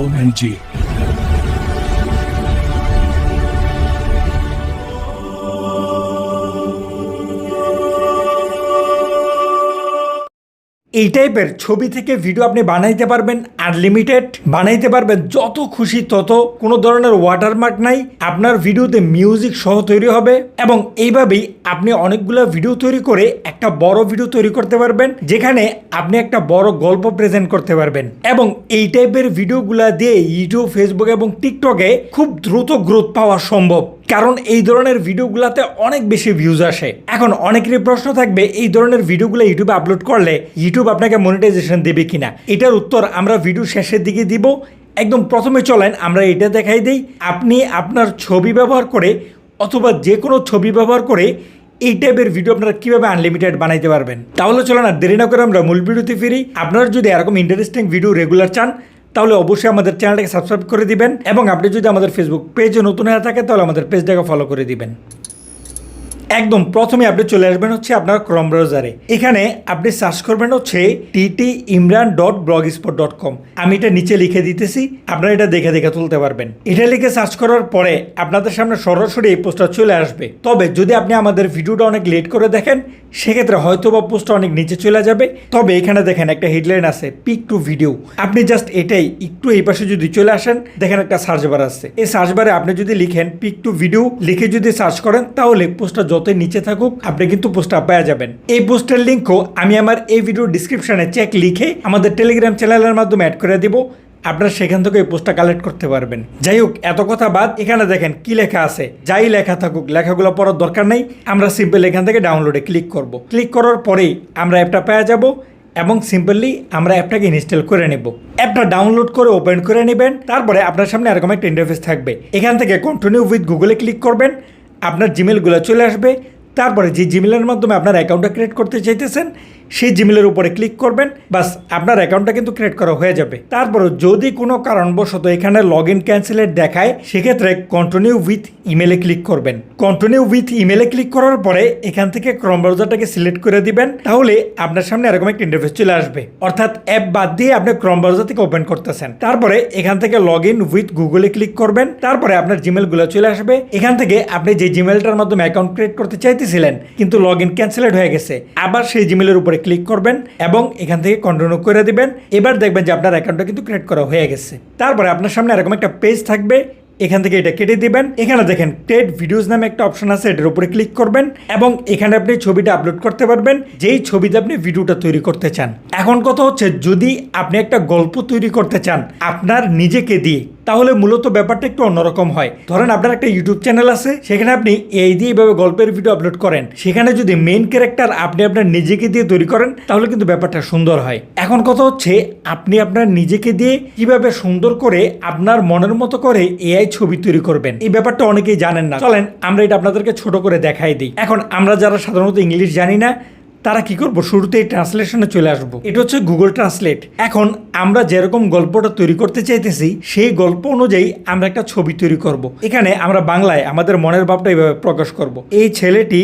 OMG. এই টাইপের ছবি থেকে ভিডিও আপনি বানাইতে পারবেন আনলিমিটেড, বানাইতে পারবেন যত খুশি তত, কোনো ধরনের ওয়াটারমার্ক নাই, আপনার ভিডিওতে মিউজিক সহ তৈরি হবে এবং এইভাবেই আপনি অনেকগুলো ভিডিও তৈরি করে একটা বড় ভিডিও তৈরি করতে পারবেন, যেখানে আপনি একটা বড় গল্প প্রেজেন্ট করতে পারবেন। এবং এই টাইপের ভিডিওগুলা দিয়ে ইউটিউব, ফেসবুক এবং টিকটকে খুব দ্রুত গ্রোথ পাওয়া সম্ভব, কারণ এই ধরনের ভিডিওগুলোতে অনেক বেশি ভিউজ আসে। এখন অনেকেরই প্রশ্ন থাকবে, এই ধরনের ভিডিওগুলো ইউটিউবে আপলোড করলে ইউটিউব আপনাকে মনিটাইজেশন দেবে কিনা? এটার উত্তর আমরা ভিডিও শেষের দিকে দিব। একদম প্রথমে চলেন আমরা এটা দেখাই দিই। আপনি আপনার ছবি ব্যবহার করে অথবা যে কোনো ছবি ব্যবহার করে এই টাইপের ভিডিও আপনারা কীভাবে আনলিমিটেড বানাইতে পারবেন। তাহলে চলেন আর দেরি না করে আমরা মূল ভিডিওতে ফিরি। আপনারা যদি এরকম ইন্টারেস্টিং ভিডিও রেগুলার চান তাহলে অবশ্যই আমাদের চ্যানেলটাকে সাবস্ক্রাইব করে দিবেন এবং আপনি যদি আমাদের ফেসবুক পেজে নতুন হয়ে থাকে তাহলে আমাদের পেজটাকে ফলো করে দিবেন। একদম প্রথমে আপনি চলে আসবেন হচ্ছে আপনার ক্রোম ব্রাউজারে। এখানে আপনি সার্চ করবেন হচ্ছে ttimran.blogspot.com। আমি এটা নিচে লিখে দিতেছি, আপনারা এটা দেখে দেখে তুলতে পারবেন। এটা লিখে সার্চ করার পরে আপনাদের সামনে সরাসরি এই পোস্টটা চলে আসবে। তবে যদি আপনি আমাদের ভিডিওটা অনেক লেট করে দেখেন সেক্ষেত্রে হয়তো বা পোস্টটা অনেক নিচে চলে যাবে। তবে এখানে দেখেন একটা হেডলাইন আছে, পিক টু ভিডিও। আপনি জাস্ট এটাই একটু এই পাশে যদি চলে আসেন, দেখেন একটা সার্চ বার আছে। এই সার্চ বারে আপনি যদি লিখেন পিক টু ভিডিও লিখে যদি সার্চ করেন তাহলে পোস্টটা যতই নিচে থাকুক আপনি কিন্তু পোস্টটা পেয়ে যাবেন। এই পোস্টের লিঙ্কও আমি আমার এই ভিডিও ডিসক্রিপশনে চেক লিখে আমাদের টেলিগ্রাম চ্যানেলের মাধ্যমে অ্যাড করে দিব, আপনারা সেখান থেকে এই পোস্টটা কালেক্ট করতে পারবেন। যাই হোক, এত কথা বাদ, এখানে দেখেন কি লেখা আছে। যাই লেখা থাকুক, লেখাগুলো পড়ার দরকার নেই। আমরা সিম্পল এখান থেকে ডাউনলোডে ক্লিক করব। ক্লিক করার পরেই আমরা অ্যাপটা পেয়ে যাব এবং সিম্পলি আমরা অ্যাপটাকে ইনস্টল করে নেব। অ্যাপটা ডাউনলোড করে ওপেন করে নেবেন। তারপরে আপনার সামনে এরকম একটা ইন্টারফেস থাকবে। এখান থেকে কন্টিনিউ উইথ গুগলে ক্লিক করবেন, আপনার জিমেলগুলো চলে আসবে। তারপরে যে জিমেলের মাধ্যমে আপনার অ্যাকাউন্টটা ক্রিয়েট করতে চাইতেছেন সেই জিমেলের উপরে ক্লিক করবেন, বাস আপনার অ্যাকাউন্টটা কিন্তু ক্রিয়েট করা হয়ে যাবে। তারপরে যদি কোনো কারণবশত এখানে লগ ইন ক্যান্সেলের দেখায় সেক্ষেত্রে কন্টিনিউ উইথ ইমেলে ক্লিক করবেন। কন্টিনিউ উইথ ইমেলে ক্লিক করার পরে এখান থেকে ক্রোম ব্রাউজারটাকে সিলেক্ট করে দিবেন। তাহলে আপনার সামনে এরকম একটা ইন্টারফেস চলে আসবে, অর্থাৎ অ্যাপ বাদ দিয়ে আপনি ক্রোম ব্রাউজার থেকে ওপেন করতেছেন। তারপরে এখান থেকে লগ ইন উইথ গুগলে ক্লিক করবেন। তারপরে আপনার জিমেলগুলো চলে আসবে। এখান থেকে আপনি যে জিমেলটার মাধ্যমে অ্যাকাউন্ট ক্রিয়েট করতে চাইতেছিলেন কিন্তু লগ ইন ক্যান্সেলেড হয়ে গেছে, আবার সেই জিমেলের উপরে ক্লিক করবেন এবং এখান থেকে কন্টিনিউ করে দিবেন। এবার দেখবেন যে আপনার অ্যাকাউন্টটা কিন্তু ক্রিয়েট করা হয়ে গেছে। তারপরে আপনার সামনে এরকম একটা পেজ থাকবে, এখান থেকে এটা কেটে দিবেন। এখানে দেখেন ক্রিয়েট ভিডিওস নামে একটা অপশন আছে, এটার উপরে ক্লিক করবেন এবং এখানে আপনি ছবিটা আপলোড করতে পারবেন যেই ছবিতে আপনি ভিডিওটা তৈরি করতে চান। এখন কথা হচ্ছে, যদি আপনি একটা গল্প তৈরি করতে চান আপনার নিজেকে দিয়ে, তাহলে মূলত ব্যাপারটা একটু অন্যরকম হয়। ধরেন আপনার একটা ইউটিউব চ্যানেল আছে, সেখানে আপনি এই দিয়ে এইভাবে গল্পের ভিডিও আপলোড করেন, সেখানে যদি মেইন ক্যারেক্টার আপনি আপনার নিজেকে দিয়ে তৈরি করেন তাহলে কিন্তু ব্যাপারটা সুন্দর হয়। এখন কথা হচ্ছে, আপনি আপনার নিজেকে দিয়ে কিভাবে সুন্দর করে আপনার মনের মতো করে এআই ছবি তৈরি করবেন, এই ব্যাপারটা অনেকেই জানেন না। চলেন আমরা এটা আপনাদেরকে ছোট করে দেখাই দিই। এখন আমরা যারা সাধারণত ইংলিশ জানি না তারা কি করবো, শুরুতেই ট্রান্সলেশনে চলে আসবো। এটা হচ্ছে গুগল ট্রান্সলেট। এখন আমরা যেরকম গল্পটা তৈরি করতে চাইতেছি সেই গল্প অনুযায়ী আমরা একটা ছবি তৈরি করব। এখানে আমরা বাংলায় আমাদের মনের ভাবটা এইভাবে প্রকাশ করব। এই ছেলেটি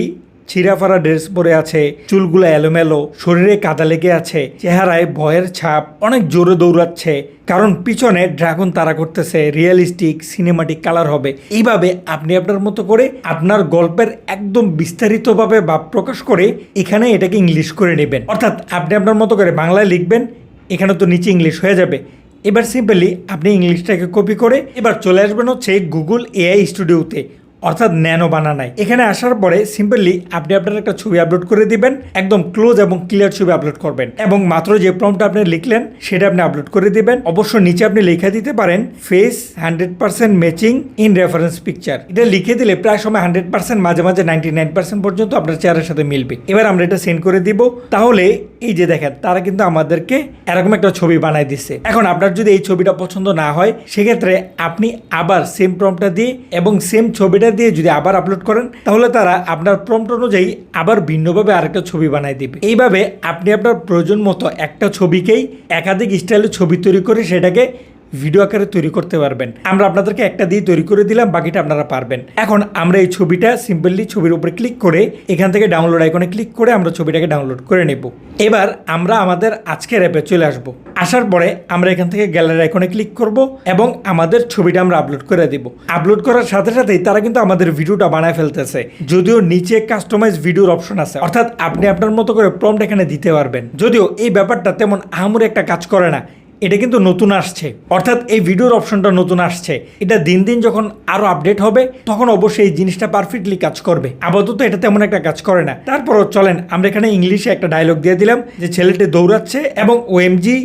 ছিঁড়াফাড়া ড্রেস পরে আছে, চুলগুলো এলোমেলো, শরীরে কাদা লেগে আছে, চেহারায় ভয়ের ছাপ, অনেক জোরে দৌড়াচ্ছে কারণ পিছনে ড্রাগন তাড়া করতেছে, রিয়েলিস্টিক সিনেমাটিক কালার হবে। এইভাবে আপনি আপনার মতো করে আপনার গল্পের একদম বিস্তারিতভাবে ভাব প্রকাশ করে এখানে এটাকে ইংলিশ করে নেবেন। অর্থাৎ আপনি আপনার মতো করে বাংলায় লিখবেন, এখানে তো নিচে ইংলিশ হয়ে যাবে। এবার সিম্পলি আপনি ইংলিশটাকে কপি করে এবার চলে আসবেন হচ্ছে গুগল এআই স্টুডিওতে, অর্থাৎ ন্যানো বানানায়। এখানে আসার পরে সিম্পলি আপনি আপনার একটা ছবি আপলোড করে দিবেন, একদম ক্লোজ এবং ক্লিয়ার ছবি আপলোড করবেন এবং মাত্র যে প্রম্পটটা আপনি লিখলেন সেটা আপনি আপলোড করে দিবেন। অবশ্য নিচে আপনি লিখে দিতে পারেন face 100% matching in reference picture. এটা লিখে দিলে প্রায় সময় 100%, মাঝে মাঝে 99% পর্যন্ত আপনার চেহারার সাথে মিলবে। এবার আমরা এটা সেন্ড করে দিব। তাহলে এই যে দেখেন তারা কিন্তু আমাদেরকে এরকম একটা ছবি বানাই দিচ্ছে। এখন আপনার যদি এই ছবিটা পছন্দ না হয় সেক্ষেত্রে আপনি আবার সেম প্রম্পটটা দিয়ে এবং সেম ছবিটা দিয়ে যদি আবার আপলোড করেন তাহলে তারা আপনার প্রম্পট অনুযায়ী আবার ভিন্নভাবে আরেকটা ছবি বানাই দিবে। এইভাবে আপনি আপনার প্রয়োজন মতো একটা ছবিকেই একাধিক স্টাইলে ছবি তৈরি করে সেটাকে ভিডিও আকারে তৈরি করতে পারবেন। আমরা আপনাদেরকে একটা দিয়ে তৈরি করে দিলাম, বাকিটা আপনারা পারবেন। এখন আমরা এই ছবিটা সিম্পলি ছবির উপরে ক্লিক করে এখান থেকে ডাউনলোড আইকনে ক্লিক করে আমরা ছবিটাকে ডাউনলোড করে নেব। এবার আমরা আমাদের আজকের অ্যাপে চলে আসব। আসার পরে আমরা এখান থেকে গ্যালারি আইকনে ক্লিক করব এবং আমাদের ছবিটা আমরা আপলোড করে দেব। আপলোড করার সাথে সাথেই তারা কিন্তু আমাদের ভিডিওটা বানায় ফেলতেছে, যদিও নিচে কাস্টমাইজ ভিডিওর অপশন আছে, অর্থাৎ আপনি আপনার মতো করে প্রম্পট এখানে দিতে পারবেন। যদিও এই ব্যাপারটা তেমন আহামরি একটা কাজ করে না, এটা কিন্তু নতুন আসছে, অর্থাৎ এই ভিডিওর অপশনটা নতুন আসছে। এটা দিন দিন যখন আরো আপডেট হবে তখন অবশ্যই এই জিনিসটা পারফেক্টলি কাজ করবে। আপাতত এটা তেমন একটা কাজ করে না। তারপরও চলেন আমরা এখানে ইংলিশে একটা ডায়লগ দিয়ে দিলাম যে ছেলেটি দৌড়াচ্ছে এবং ওএমজি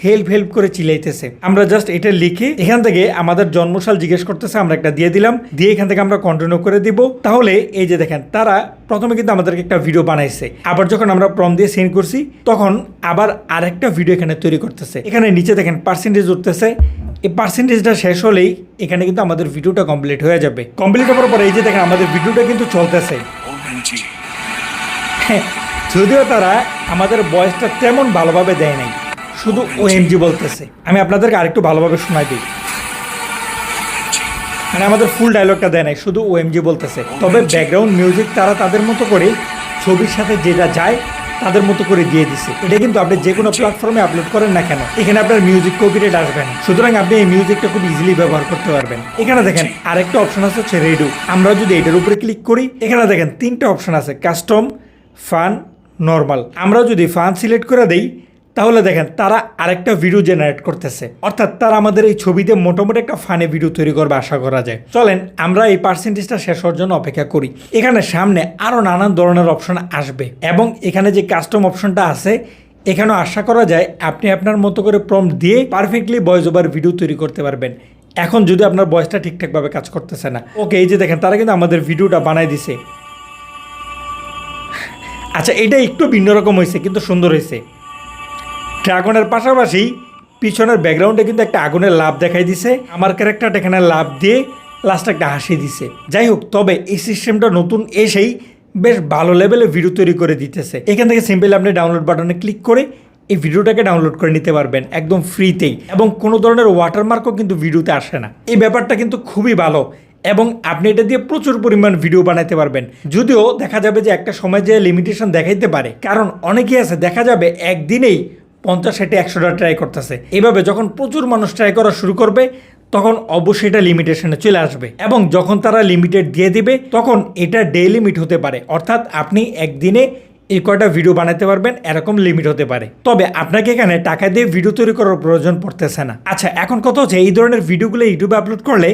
হেল্প করে চিলাইতেছে। আমরা জাস্ট এটা লিখে এখান থেকে আমাদের জন্মসাল জিজ্ঞেস করতেছে, আমরা একটা দিয়ে দিলাম, দিয়ে এখান থেকে আমরা কন্টিনিউ করে দিব। তাহলে এই যে দেখেন তারা প্রথমে কিন্তু আমাদেরকে একটা ভিডিও বানাইছে, আবার যখন আমরা প্রম্পট দিয়ে সেন্ড করছি তখন আবার আরেকটা ভিডিও এখানে তৈরি করতেছে। এখানে নিচে দেখেন পার্সেন্টেজ উঠতেছে, এই পার্সেন্টেজটা শেষ হলেই এখানে কিন্তু আমাদের ভিডিওটা কমপ্লিট হয়ে যাবে। কমপ্লিট হওয়ার পরে এই যে দেখেন আমাদের ভিডিওটা কিন্তু চলতেছে। যদিও তারা আমাদের ভয়েসটা তেমন ভালোভাবে দেয় নাই, শুধু ওএমজি বলতেছে। আমি আপনাদেরকে আরেকটু ভালোভাবে শোনাই দিই, মানে আমাদের ফুল ডায়লগটা দেয় নাই, শুধু ওএমজি বলতেছে। তবে ব্যাকগ্রাউন্ড মিউজিক তারা তাদের মতো করে ছবির সাথে যেটা যায় তাদের মতো করে দিয়ে দিছে। এটা কিন্তু আপনি যে কোনো প্ল্যাটফর্মে আপলোড করেন না কেন, এখানে আপনার মিউজিক কপিরাইট আসবে না, সুতরাং আপনি এই মিউজিকটা খুব ইজিলি ব্যবহার করতে পারবেন। এখানে দেখেন আরেকটা অপশন আছে হচ্ছে রেডিও। আমরা যদি এটার উপরে ক্লিক করি এখানে দেখেন তিনটা অপশন আছে, কাস্টম, ফান, নর্মাল। আমরা যদি ফান সিলেক্ট করে দেই তাহলে দেখেন তারা আরেকটা ভিডিও জেনারেট করতেছে, অর্থাৎ তারা আমাদের এই ছবিতে মোটামুটি একটা ফানি ভিডিও তৈরি করবে আশা করা যায়। চলেন আমরা এই পার্সেন্টেজটা শেষ হওয়ার জন্য অপেক্ষা করি। এখানে সামনে আরও নানান ধরনের অপশন আসবে এবং এখানে যে কাস্টম অপশনটা আছে এখানেও আশা করা যায় আপনি আপনার মতো করে প্রম্পট দিয়ে পারফেক্টলি ভয়েস ওভার ভিডিও তৈরি করতে পারবেন। এখন যদি আপনার ভয়েসটা ঠিকঠাকভাবে কাজ করতেছে না, ওকে এই যে দেখেন তারা কিন্তু আমাদের ভিডিওটা বানাই দিছে। আচ্ছা এটা একটু ভিন্ন রকম হয়েছে কিন্তু সুন্দর হয়েছে। ড্রাগনের পাশাপাশি পিছনের ব্যাকগ্রাউন্ডে কিন্তু একটা আগুনের লাভ দেখাই দিছে, আমার ক্যারেক্টারটা এখানে লাভ দিয়ে লাস্টে একটা হাসি দিছে। যাই হোক, তবে এই সিস্টেমটা নতুন এসেই বেশ ভালো লেভেলে ভিডিও তৈরি করে দিতেছে। এখান থেকে সিম্পলি আপনি ডাউনলোড বাটনে ক্লিক করে এই ভিডিওটাকে ডাউনলোড করে নিতে পারবেন একদম ফ্রিতেই, এবং কোনো ধরনের ওয়াটারমার্কও কিন্তু ভিডিওতে আসে না। এই ব্যাপারটা কিন্তু খুবই ভালো এবং আপনি এটা দিয়ে প্রচুর পরিমাণ ভিডিও বানাইতে পারবেন। যদিও দেখা যাবে যে একটা সময় যে লিমিটেশন দেখাইতে পারে, কারণ অনেকেই আছে দেখা যাবে একদিনেই 50, 60, 100টা ট্রাই করতেছে। এভাবে যখন প্রচুর মানুষ ট্রাই করা শুরু করবে তখন অবশ্যই এটা লিমিটেশনে চলে আসবে, এবং যখন তারা লিমিটেড দিয়ে দিবে তখন এটা ডে লিমিট হতে পারে, অর্থাৎ আপনি একদিনে এই কয়টা ভিডিও বানাতে পারবেন এরকম লিমিট হতে পারে। তবে আপনাকে এখানে টাকা দিয়ে ভিডিও তৈরি করার প্রয়োজন পড়তেছে না। আচ্ছা এখন কথা হচ্ছে এই ধরনের ভিডিওগুলো ইউটিউবে আপলোড করলে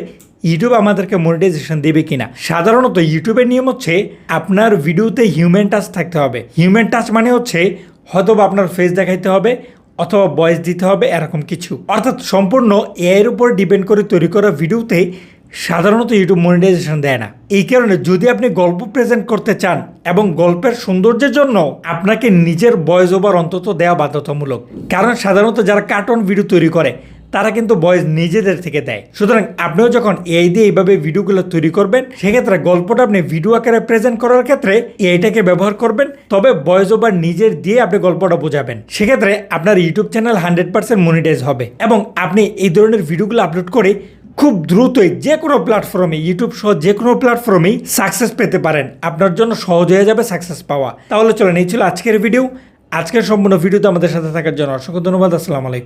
ইউটিউব আমাদেরকে মনিটাইজেশন দেবে কিনা। সাধারণত ইউটিউবের নিয়ম হচ্ছে আপনার ভিডিওতে হিউম্যান টাচ থাকতে হবে। হিউম্যান টাচ মানে হচ্ছে হয়তো বা আপনার ফেস দেখাইতে হবে অথবা ভয়েস দিতে হবে এরকম কিছু, অর্থাৎ সম্পূর্ণ এর উপর ডিপেন্ড করে তৈরি করা ভিডিওতে সাধারণত ইউটিউব মনিটাইজেশন দেয় না। এই কারণে যদি আপনি গল্প প্রেজেন্ট করতে চান এবং গল্পের সৌন্দর্যের জন্য আপনাকে নিজের ভয়েস ওভার অন্তত দেওয়া বাধ্যতামূলক, কারণ সাধারণত যারা কার্টুন ভিডিও তৈরি করে তারা কিন্তু ভয়েস নিজেদের থেকে দেয়। সুতরাং আপনিও যখন এআই দিয়ে এইভাবে ভিডিওগুলো তৈরি করবেন সেক্ষেত্রে গল্পটা আপনি ভিডিও আকারে প্রেজেন্ট করার ক্ষেত্রে এআইটাকে ব্যবহার করবেন, তবে ভয়েস ওভার নিজের দিয়ে আপনি গল্পটা বোঝাবেন। সেক্ষেত্রে আপনার ইউটিউব চ্যানেল 100% মনিটাইজ হবে এবং আপনি এই ধরনের ভিডিওগুলো আপলোড করে খুব দ্রুতই যে কোনো প্ল্যাটফর্মে, ইউটিউব সহ যে কোনো প্ল্যাটফর্মেই সাকসেস পেতে পারেন। আপনার জন্য সহজ হয়ে যাবে সাকসেস পাওয়া। তাহলে চলেন, এই ছিল আজকের ভিডিও। আজকের সম্পূর্ণ ভিডিওতে আমাদের সাথে থাকার জন্য অসংখ্য ধন্যবাদ। আসসালামু আলাইকুম।